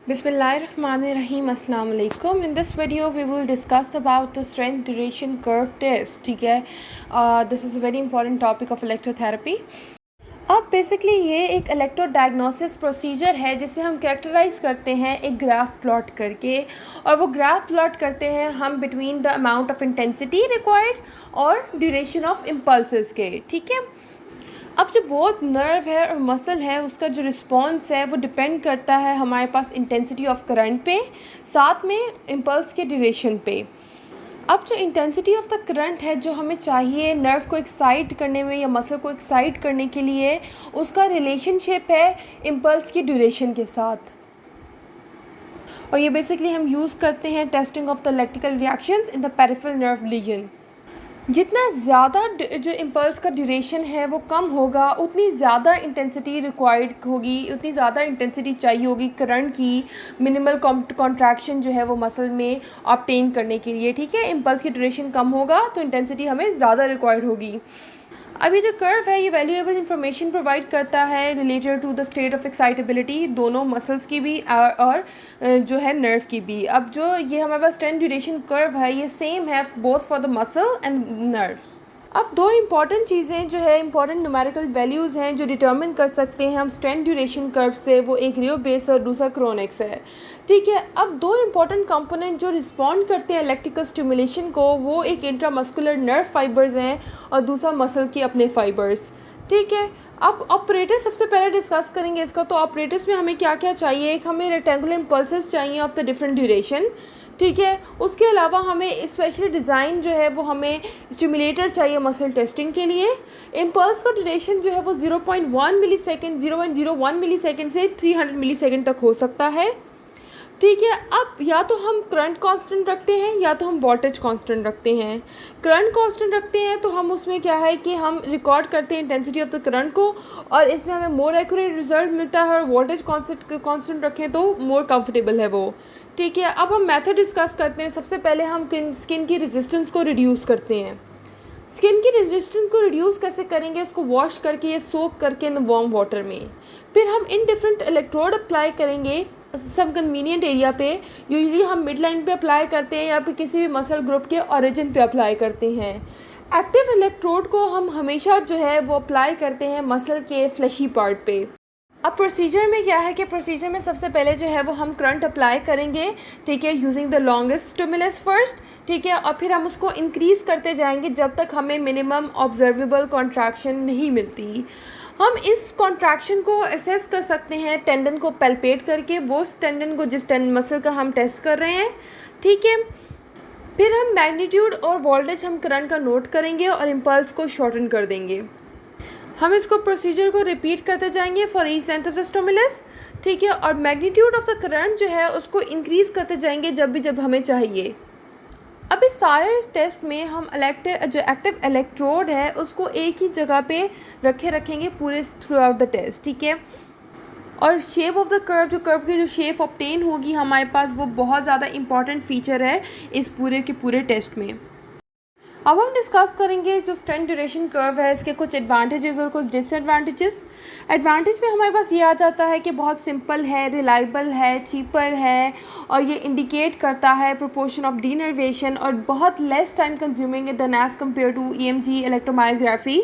Bismillahirrahmanirrahim. Assalamu alaikum. In this video we will discuss about the strength duration curve test. ठीक है, this is a very important topic of electrotherapy. अब basically ये एक electro diagnosis procedure है जिसे हम characterise करते हैं एक ग्राफ प्लॉट करके, और वो ग्राफ प्लॉट करते हैं हम between the amount of intensity required और ड्यूरेशन ऑफ इम्पल्सेस के. ठीक है, अब जो बहुत नर्व है और मसल है उसका जो रिस्पॉन्स है वो डिपेंड करता है हमारे पास इंटेंसिटी ऑफ करंट पे, साथ में इम्पल्स के ड्यूरेशन पे. अब जो इंटेंसिटी ऑफ द करंट है जो हमें चाहिए नर्व को एक्साइट करने में या मसल को एक्साइट करने के लिए, उसका रिलेशनशिप है इम्पल्स की ड्यूरेशन के साथ. और ये बेसिकली हम यूज़ करते हैं testing of the electrical reactions in the peripheral nerve lesion. जितना ज़्यादा जो इम्पल्स का ड्यूरेशन है वो कम होगा, उतनी ज़्यादा इंटेंसिटी रिक्वायर्ड होगी, उतनी ज़्यादा इंटेंसिटी चाहिए होगी करंट की मिनिमल कॉन्ट्रैक्शन जो है वो मसल में ऑब्टेन करने के लिए. ठीक है, इम्पल्स की ड्यूरेशन कम होगा तो इंटेंसिटी हमें ज़्यादा रिक्वायर्ड होगी. अब ये जो कर्व है ये वैल्यूएबल इंफॉर्मेशन प्रोवाइड करता है related to the state of excitability, दोनों मसल्स की भी और जो है नर्व की भी. अब जो ये हमारे पास स्ट्रेंथ ड्यूरेशन कर्व है ये सेम है both for the muscle and nerves. अब दो इंपॉर्टेंट चीज़ें जो है इंपॉर्टेंट न्यूमेरिकल वैल्यूज़ हैं जो डिटर्मिन कर सकते हैं हम स्ट्रेंथ ड्यूरेशन कर्व से, वो एक रियो बेस और दूसरा क्रोनिक्स है. ठीक है, अब दो इंपॉर्टेंट कंपोनेंट जो रिस्पॉन्ड करते हैं इलेक्ट्रिकल स्टिमुलेशन को, वो एक इंट्रामस्कुलर नर्व फाइबर्स हैं और दूसरा मसल के अपने फाइबर्स. ठीक है, अब ऑपरेटर्स सबसे पहले डिस्कस करेंगे इसका. तो ऑपरेटर्स में हमें क्या क्या चाहिए, एक हमें रेक्टेंगुलर इम्पल्सेस चाहिए ऑफ द डिफरेंट ड्यूरेशन. ठीक है, उसके अलावा हमें स्पेशली डिज़ाइन जो है वो हमें स्टिमुलेटर चाहिए मसल टेस्टिंग के लिए. इम्पल्स का ड्यूरेशन जो है वो 0.1 मिली सेकेंड 0.01 मिली सेकेंड से 300 मिली सेकेंड तक हो सकता है. ठीक है, अब या तो हम करंट कांस्टेंट रखते हैं या तो हम वोल्टेज कांस्टेंट रखते हैं. करंट कांस्टेंट रखते हैं तो हम उसमें क्या है कि हम रिकॉर्ड करते हैं इंटेंसिटी ऑफ द करंट को, और इसमें हमें मोर एक्यूरेट रिजल्ट मिलता है. और वोल्टेज कांस्टेंट रखें तो मोर कंफर्टेबल है वो. ठीक है, अब हम मेथड डिस्कस करते हैं. सबसे पहले हम स्किन की रेजिस्टेंस को रिड्यूस करते हैं. स्किन की रेजिस्टेंस को रिड्यूस कैसे करेंगे, इसको वॉश करके या सोक करके इन वार्म वाटर में. फिर हम इन डिफरेंट इलेक्ट्रोड अप्लाई करेंगे सब कन्वीनियंट एरिया पे. यूजुअली हम मिड लाइन पे अप्लाई करते हैं या फिर किसी भी मसल ग्रुप के ओरिजिन पे अप्लाई करते हैं. एक्टिव इलेक्ट्रोड को हम हमेशा जो है वो अप्लाई करते हैं मसल के फ्लैशी पार्ट पे. अब प्रोसीजर में क्या है कि प्रोसीजर में सबसे पहले जो है वो हम करंट अप्लाई करेंगे. ठीक है, using the longest stimulus first. ठीक है, और फिर हम उसको इंक्रीज़ करते जाएंगे जब तक हमें मिनिमम ऑब्जर्वेबल कॉन्ट्रैक्शन नहीं मिलती. हम इस कॉन्ट्रैक्शन को असेस कर सकते हैं टेंडन को पैल्पेट करके, वो टेंडन को जिस मसल का हम टेस्ट कर रहे हैं. ठीक है, फिर हम मैग्नीट्यूड और वोल्टेज हम करंट का नोट करेंगे और इम्पल्स को शॉर्टन कर देंगे. हम इसको प्रोसीजर को रिपीट करते जाएंगे for each length of the stimulus. ठीक है, और मैग्नीट्यूड ऑफ द करंट जो है उसको इंक्रीज़ करते जाएंगे जब हमें चाहिए. अब इस सारे टेस्ट में हम जो एक्टिव इलेक्ट्रोड है उसको एक ही जगह पे रखेंगे पूरे थ्रू आउट द टेस्ट. ठीक है, और शेप ऑफ द कर्व, जो कर्व की जो शेप ऑब्टेन होगी हमारे पास, वो बहुत ज़्यादा इंपॉर्टेंट फीचर है इस पूरे के पूरे टेस्ट में. अब हम डिस्कस करेंगे जो स्ट्रेंथ ड्यूरेशन कर्व है, इसके कुछ एडवांटेजेस और कुछ डिसएडवांटेजेस. एडवांटेज में हमारे पास ये आ जाता है कि बहुत सिंपल है, रिलायबल है, चीपर है, और ये इंडिकेट करता है प्रोपोर्शन ऑफ डीनर्वेशन, और बहुत less time consuming than as compare to EMG electromyography.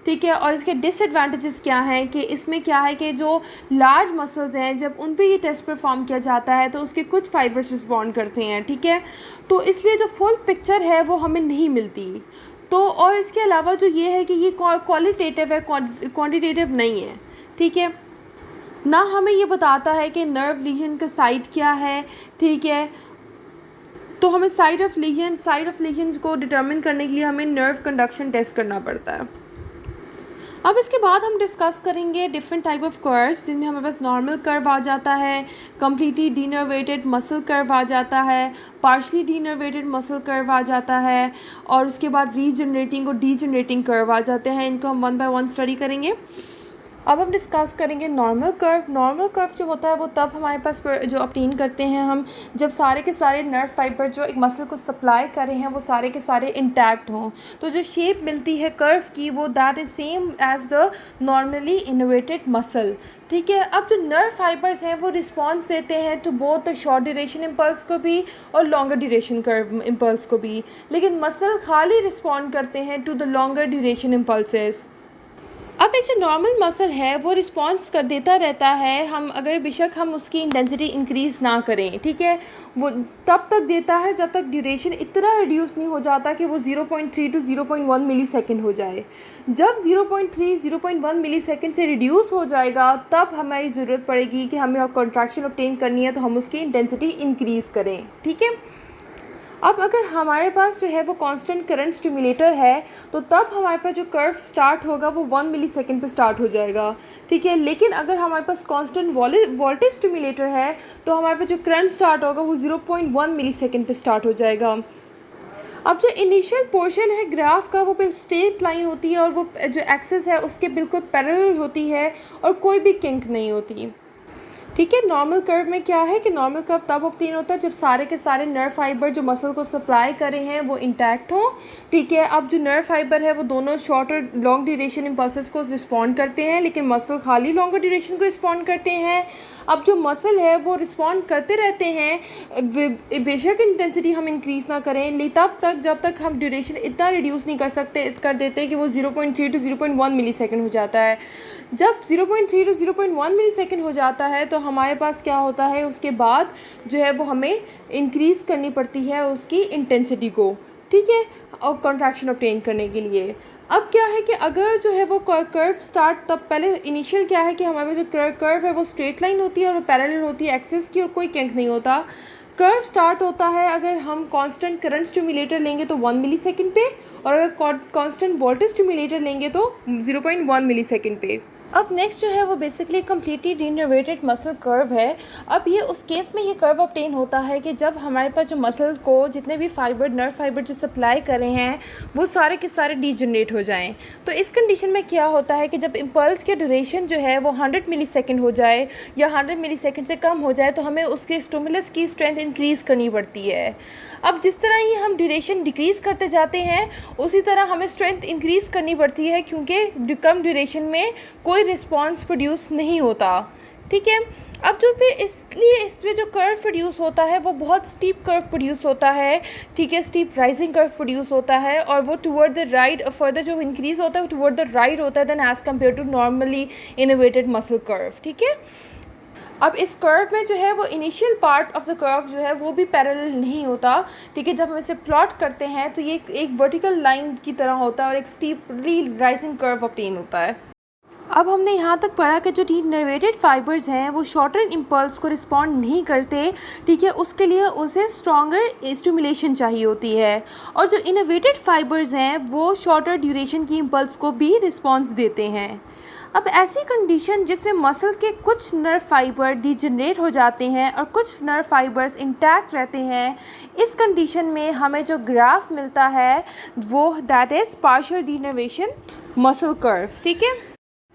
ठीक है, और इसके डिसएडवांटेजेस क्या हैं कि इसमें क्या है कि जो लार्ज मसल्स हैं जब उन पे ये टेस्ट परफॉर्म किया जाता है तो उसके कुछ फाइबर्स रिस्पॉन्ड करते हैं. ठीक है, तो इसलिए जो फुल पिक्चर है वो हमें नहीं मिलती. तो और इसके अलावा जो ये है कि ये क्वालिटेटिव है, क्वांटिटेटिव नहीं है. ठीक है, ना हमें ये बताता है कि नर्व लीजन का साइट क्या है. ठीक है, तो हमें साइट ऑफ लीजन को डिटर्मिन करने के लिए हमें नर्व कंडक्शन टेस्ट करना पड़ता है. अब इसके बाद हम डिस्कस करेंगे डिफरेंट टाइप ऑफ कर्व्स, जिनमें हमारे पास नॉर्मल कर्व आ जाता है, कम्प्लीटली डीनर्वेटेड मसल कर्व आ जाता है, पार्शली डीनर्वेटेड मसल कर्व आ जाता है, और उसके बाद रीजनरेटिंग और डीजनरेटिंग कर्व आ जाते हैं. इनको हम वन बाय वन स्टडी करेंगे. अब हम डिस्कस करेंगे नॉर्मल कर्व। नॉर्मल कर्व जो होता है वो तब हमारे पास जो ऑब्टेन करते हैं हम, जब सारे के सारे नर्व फाइबर जो एक मसल को सप्लाई कर रहे हैं वो सारे के सारे इंटैक्ट हों। तो जो शेप मिलती है कर्व की वो that is same as the normally innervated muscle. ठीक है, अब जो नर्व फाइबर्स हैं वो रिस्पॉन्स देते हैं to both the short duration impulse को भी और लॉन्गर ड्यूरेशन कर्व इम्पल्स को भी, लेकिन मसल खाली रिस्पॉन्ड करते हैं to the longer duration impulses. अब एक जो नॉर्मल मसल है वो रिस्पॉन्स कर देता रहता है, हम अगर बेशक हम उसकी इंटेंसिटी इंक्रीज़ ना करें, ठीक है, वो तब तक देता है जब तक ड्यूरेशन इतना रिड्यूस नहीं हो जाता कि वो 0.3 to 0.1 मिली सेकेंड हो जाए। जब 0.3 0.1 मिली सेकेंड से रिड्यूस हो जाएगा तब हमारी ज़रूरत पड़ेगी कि हमें कॉन्ट्रैक्शन ऑब्टेन करनी है तो हम उसकी इंटेंसिटी इंक्रीज़ करें। ठीक है, अब अगर हमारे पास जो है वो कांस्टेंट करंट स्टिमुलेटर है तो तब हमारे पास जो कर्व स्टार्ट होगा वो 1 मिली सेकेंड पर स्टार्ट हो जाएगा। ठीक है, लेकिन अगर हमारे पास कांस्टेंट वोल्टेज स्टिमुलेटर है तो हमारे पास जो करंट स्टार्ट होगा वो 0.1 मिली सेकेंड पर स्टार्ट हो जाएगा। अब जो इनिशियल पोर्शन है ग्राफ का वो बिल्कुल स्ट्रेट लाइन होती है और वो जो एक्सिस है उसके बिल्कुल पैरेलल होती है और कोई भी किंक नहीं होती। ठीक है, नॉर्मल कर्व में क्या है कि नॉर्मल कर्व तब ऑब्टेन होता है जब सारे के सारे नर्व फाइबर जो मसल को सप्लाई करे हैं वो इंटैक्ट हों। ठीक है, अब जो नर्व फाइबर है वो दोनों शॉर्ट और लॉन्ग ड्यूरेशन इम्पल्सेस को रिस्पॉन्ड करते हैं, लेकिन मसल खाली लॉन्गर ड्यूरेशन को रिस्पॉन्ड करते हैं। अब जो मसल है वो रिस्पॉन्ड करते रहते हैं, बेशक इंटेंसिटी हम इंक्रीज़ ना करें लेकिन तब तक जब तक हम ड्यूरेशन इतना रिड्यूस नहीं कर देते कि वो 0.3 to 0.1 मिली सेकेंड हो जाता है। जब 0.3 to 0.1 मिली सेकेंड हो जाता है तो हमारे पास क्या होता है, उसके बाद जो है वो हमें इंक्रीज़ करनी पड़ती है उसकी इंटेंसिटी को। ठीक है, और कॉन्ट्रैक्शन ऑब्टेन करने के लिए। अब क्या है कि अगर जो है वो कर्व स्टार्ट, तब पहले इनिशियल क्या है कि हमारे जो कर्व है वो स्ट्रेट लाइन होती है और पैरेलल होती है एक्सिस की और कोई किंक नहीं होता। कर्व स्टार्ट होता है अगर हम कांस्टेंट करंट स्टिमुलेटर लेंगे तो 1 मिली सेकेंड पे, और अगर कांस्टेंट वोल्टेज स्टिमुलेटर लेंगे तो 0.1 मिली सेकेंड पे। अब नेक्स्ट जो है वो basically completely denervated muscle curve है। अब ये उस केस में ये कर्व ऑब्टेन होता है कि जब हमारे पास जो मसल को जितने भी फाइबर नर्व फाइबर जो सप्लाई कर रहे हैं वो सारे के सारे डीजनरेट हो जाएं। तो इस कंडीशन में क्या होता है कि जब इम्पल्स के ड्यूरेशन जो है वो 100 मिली सेकेंड हो जाए या 100 मिली सेकेंड से कम हो जाए तो हमें उसके स्टिमुलस की स्ट्रेंथ इंक्रीज़ करनी पड़ती है। अब जिस तरह ही हम ड्यूरेशन डिक्रीज़ करते जाते हैं उसी तरह हमें स्ट्रेंथ इंक्रीज़ करनी पड़ती है, क्योंकि कम ड्यूरेशन में कोई रिस्पॉन्स प्रोड्यूस नहीं होता। ठीक है, अब जो फिर इसलिए इसमें जो कर्व प्रोड्यूस होता है वो बहुत स्टीप कर्व प्रोड्यूस होता है। ठीक है, स्टीप राइजिंग कर्व प्रोड्यूस होता है और वो टुवर्ड द राइट फर्दर जो इंक्रीज़ होता है वो टुवर्ड द राइट होता है than as compare to normally innervated muscle curve. ठीक है, अब इस कर्व में जो है वो initial part of the curve जो है वो भी पैरेलल नहीं होता। ठीक है, जब हम इसे प्लॉट करते हैं तो ये एक वर्टिकल लाइन की तरह होता है और एक स्टीपली राइजिंग कर्व ऑब्टेन होता है। अब हमने यहाँ तक पढ़ा कि जो डीनर्वेटेड फाइबर्स हैं वो शॉर्टर इम्पल्स को रिस्पॉन्ड नहीं करते। ठीक है, उसके लिए उसे स्ट्रॉन्गर स्टिमुलेशन चाहिए होती है, और जो इनोवेटेड फाइबर्स हैं वो शॉर्टर ड्यूरेशन की इम्पल्स को भी रिस्पॉन्स देते हैं। अब ऐसी कंडीशन जिसमें मसल के कुछ नर्व फाइबर डीजनरेट हो जाते हैं और कुछ नर्व फाइबर्स इंटैक्ट रहते हैं, इस कंडीशन में हमें जो ग्राफ मिलता है वो that is partial denervation muscle curve. ठीक है,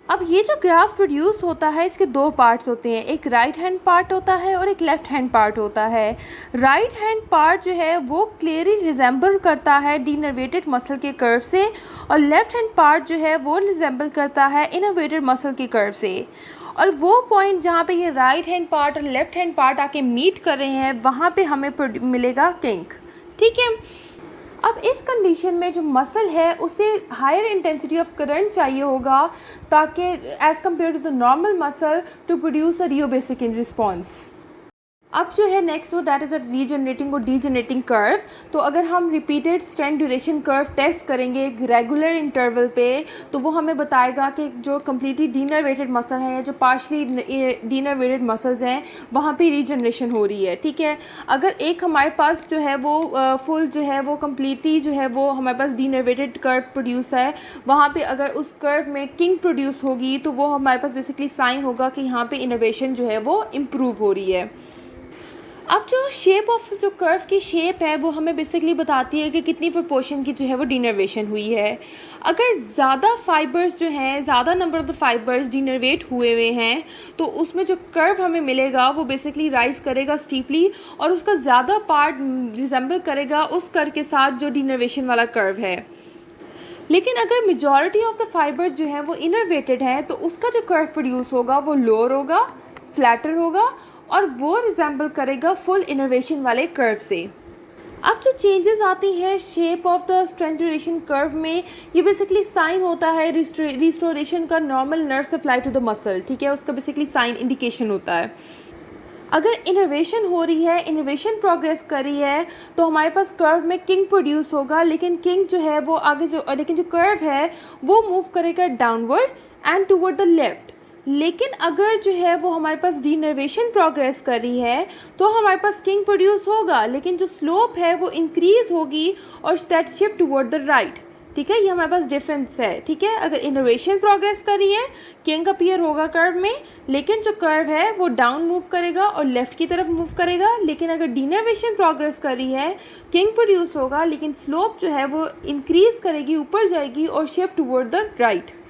अब ये जो ग्राफ प्रोड्यूस होता है इसके दो पार्ट्स होते हैं, एक राइट हैंड पार्ट होता है और एक लेफ़्ट हैंड पार्ट होता है। राइट हैंड पार्ट जो है वो क्लियरली रिजेंबल करता है डीनर्वेटेड मसल के कर्व से, और लेफ़्ट हैंड पार्ट जो है वो रिजेंबल करता है इनोवेटेड मसल के कर्व से। और वो पॉइंट जहाँ पे ये राइट हैंड पार्ट और लेफ़्ट हैंड पार्ट आके मीट कर रहे हैं वहाँ पे हमें मिलेगा किंक। ठीक है, अब इस कंडीशन में जो मसल है उसे हायर इंटेंसिटी ऑफ करंट चाहिए होगा ताकि as compare to the normal muscle to produce a rheobasic in response. अब जो है नेक्स्ट वो दैट इज़ अ रीजनरेटिंग और डीजनरेटिंग कर्व। तो अगर हम repeated strength duration curve test करेंगे एक रेगुलर इंटरवल पे तो वो हमें बताएगा कि जो कम्प्लीटली डीनर्वेटेड मसल हैं या जो पार्शली डीनर्वेटेड मसल्स हैं वहाँ पे रीजनरेशन हो रही है। ठीक है, अगर एक हमारे पास जो है वो फुल जो है वो कम्प्लीटली जो है वो हमारे पास डीनर्वेटेड कर्व प्रोड्यूस है, वहाँ पे अगर उस कर्व में किंक प्रोड्यूस होगी तो वो हमारे पास बेसिकली साइन होगा कि यहाँ पे इनोवेशन जो है वो इम्प्रूव हो रही है। अब जो शेप ऑफ जो कर्व की शेप है वो हमें बेसिकली बताती है कि कितनी प्रोपोर्शन की जो है वो डिनर्वेशन हुई है। अगर ज़्यादा फाइबर्स जो हैं, ज़्यादा नंबर ऑफ द फाइबर्स डिनर्वेट हुए हैं, तो उसमें जो कर्व हमें मिलेगा वो बेसिकली राइज करेगा स्टीपली और उसका ज़्यादा पार्ट रिजेंबल करेगा उस कर्व के साथ जो डिनर्वेशन वाला कर्व है। लेकिन अगर मेजॉरिटी ऑफ द फाइबर जो है वो इनर्वेटेड है तो उसका जो कर्व प्रोड्यूस होगा वो लोअर होगा, फ्लैटर होगा और वो रिजेंबल करेगा फुल इनर्वेशन वाले कर्व से। अब जो चेंजेस आती है shape of the strength duration curve में, ये बेसिकली साइन होता है रिस्टोरेशन का normal nerve supply to the muscle, ठीक है, उसका बेसिकली साइन इंडिकेशन होता है। अगर इनर्वेशन हो रही है, इनर्वेशन प्रोग्रेस कर रही है, तो हमारे पास कर्व में किंग प्रोड्यूस होगा, लेकिन किंग जो है वो आगे लेकिन जो कर्व है वो मूव करेगा downward and toward the left. लेकिन अगर जो है वो हमारे पास डीनर्वेशन प्रोग्रेस कर रही है तो हमारे पास किंग प्रोड्यूस होगा, लेकिन जो स्लोप है वो इंक्रीज होगी और that shift toward the right, ठीक है। ये हमारे पास डिफरेंस है, ठीक है। अगर इनर्वेशन प्रोग्रेस कर रही है किंग अपीयर होगा कर्व में, लेकिन जो कर्व है वो डाउन मूव करेगा और लेफ्ट की तरफ मूव करेगा। लेकिन अगर डीनर्वेशन प्रोग्रेस कर रही है किंग प्रोड्यूस होगा, लेकिन स्लोप जो है वो इंक्रीज करेगी, ऊपर जाएगी और शिफ्ट टुवर्ड द राइट।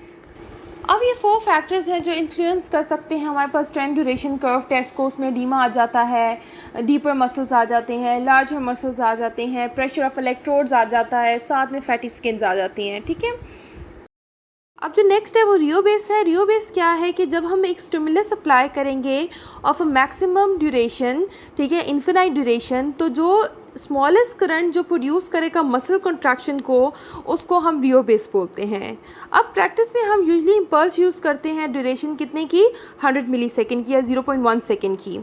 अब ये 4 फैक्टर्स हैं जो इन्फ्लुएंस कर सकते हैं हमारे पास स्ट्रेंथ ड्यूरेशन कर्व टेस्ट को। उसमें एडीमा आ जाता है, डीपर मसल्स आ जाते हैं, लार्जर मसल्स आ जाते हैं, प्रेशर ऑफ इलेक्ट्रोड्स आ जाता है, साथ में फैटी स्किन्स आ जाती हैं, ठीक है। अब जो नेक्स्ट है वो रियो बेस है। रियो बेस क्या है कि जब हम एक स्टिमुलस अप्लाई करेंगे ऑफ अ मैक्सिमम ड्यूरेशन, ठीक है, इन्फिनाइट ड्यूरेशन, तो जो स्मॉलेस्ट करंट जो प्रोड्यूस करेगा मसल कंट्रैक्शन को, उसको हम रियो बेस बोलते हैं। अब प्रैक्टिस में हम यूजुअली इम्पल्स यूज़ करते हैं ड्यूरेशन कितने की, 100 मिलीसेकंड की या 0.1 सेकंड की।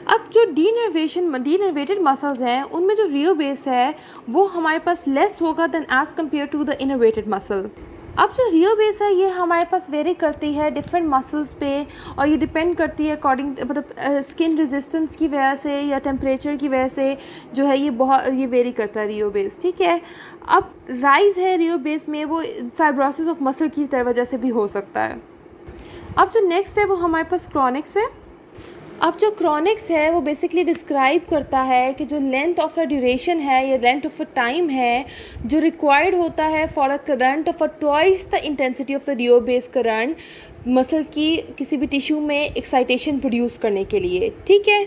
अब जो डीनर्वेटेड मसल्स हैं उनमें जो रियो बेस है वो हमारे पास लेस होगा than as compare to the innervated muscle. अब जो रियो बेस है ये हमारे पास वेरी करती है डिफरेंट मसल्स पे, और ये डिपेंड करती है अकॉर्डिंग, मतलब स्किन रेजिस्टेंस की वजह से या टेम्परेचर की वजह से जो है ये वेरी करता है रियो बेस, ठीक है। अब राइज है रियो बेस में वो फाइब्रोसिस ऑफ मसल की वजह से भी हो सकता है। अब जो नेक्स्ट है वो हमारे पास क्रॉनिक्स है। अब जो क्रॉनिक्स है वो बेसिकली डिस्क्राइब करता है कि जो लेंथ ऑफ अ ड्यूरेशन है या लेंथ ऑफ अ टाइम है जो रिक्वायर्ड होता है for a current of a twice the intensity of the Rio base current muscle की किसी भी टिश्यू में एक्साइटेशन प्रोड्यूस करने के लिए, ठीक है।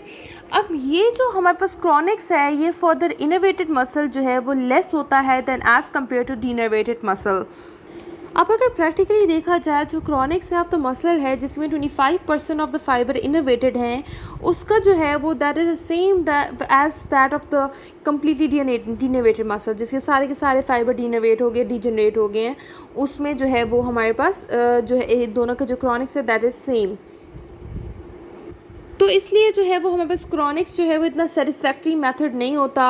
अब ये जो हमारे पास क्रॉनिक्स है ये फर्दर इनर्वेटेड मसल जो है वो लेस होता है than as compare to denervated muscle. अब अगर प्रैक्टिकली देखा जाए तो क्रॉनिक्स ऑफ द मसल है जिसमें 25% ऑफ द फाइबर इनर्वेटेड हैं, उसका जो है वो that is the same as that of the completely denervated muscle, जिसके सारे के सारे फाइबर डीनर्वेट हो गए, डीजनरेट हो गए हैं, उसमें जो है वो हमारे पास जो है दोनों का जो क्रॉनिक्स है दैट इज़ सेम। तो इसलिए जो है वो हमारे पास क्रॉनिक्स जो है वो इतना सेटिस्फैक्ट्री मेथड नहीं होता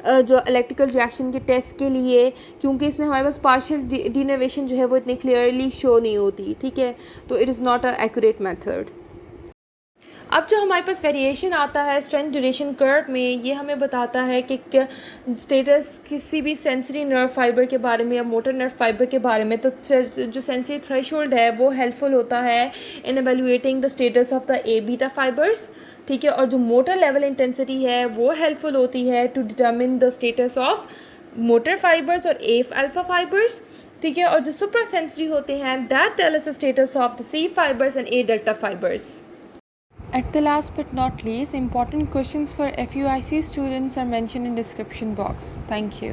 जो इलेक्ट्रिकल रिएक्शन के टेस्ट के लिए, क्योंकि इसमें हमारे पास पार्शियल डीनर्वेशन जो है वो इतनी क्लियरली शो नहीं होती, ठीक है। तो it is not a accurate method. अब जो हमारे पास वेरिएशन आता है स्ट्रेंथ ड्यूरेशन कर्व में, ये हमें बताता है कि स्टेटस किसी भी सेंसरी नर्व फाइबर के बारे में या मोटर नर्व फाइबर के बारे में। तो जो सेंसरी थ्रेशोल्ड है वो हेल्पफुल होता है in evaluating the status of the A beta fibres, ठीक है। और जो मोटर लेवल इंटेंसिटी है वो हेल्पफुल होती है to determine the status of motor fibres और ए अल्फा फाइबर्स, ठीक है। और जो सुप्रा सेंसरी होते हैं that tell us the status of the C fibres and A delta fibres. At the last but not least, important questions for FUIC students are mentioned in description box. Thank you.